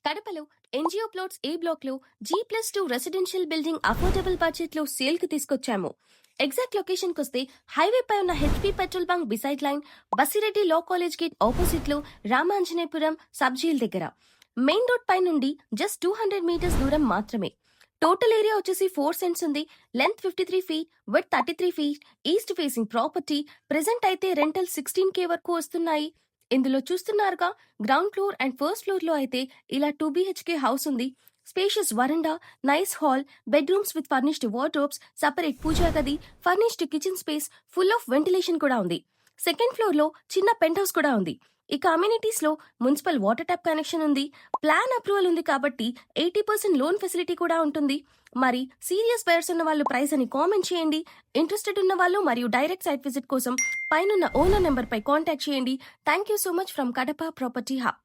కడపలో NGO plots ఏ black లో G+2 residential building affordable budget లో సేల్ కి తీసుకొచ్చాము. ఎగ్జాక్ట్ లొకేషన్ కొస్తే హైవే పై ఉన్న HP petrol bunk beside line, Basireddy law college gate opposite లో రామాంజనేపురం సబ్ జైల్ దగ్గర. మెయిన్ రోడ్ పై నుండి జస్ట్ 200 మీటర్స్ దూరం మాత్రమే. టోటల్ ఏరియా వచ్చేసి 4 సెంట్స్ ఉంది. Length 53 feet, width 33 feet. East facing property. Present అయితే రెంటల్ 16K వరకు వస్తున్నాయి. ఇందులో చూస్తున్నారుగా, ground floor and first floor లో అయితే ఇలా 2 BHK హౌస్ ఉంది. స్పేషియస్ వరండా, nice hall, bedrooms with furnished wardrobes, separate పూజా గది, furnished kitchen space, full of ventilation కూడా ఉంది. సెకండ్ ఫ్లోర్ లో చిన్న పెంట్ హౌస్ కూడా ఉంది. ఇక అమ్యూనిటీస్ లో మున్సిపల్ వాటర్ ట్యాప్ కనెక్షన్ ఉంది. ప్లాన్ అప్రూవల్ ఉంది కాబట్టి 80% లోన్ ఫెసిలిటీ కూడా ఉంటుంది. మరి సీరియస్ బయర్స్ ఉన్న వాళ్ళు ప్రైస్ అని కామెంట్ చేయండి. ఇంట్రెస్టెడ్ ఉన్న వాళ్ళు మరియు డైరెక్ట్ సైట్ విజిట్ కోసం పైనున్న ఓనర్ నెంబర్ పై కాంటాక్ట్ చేయండి. Thank you so much from Kadapa property hub.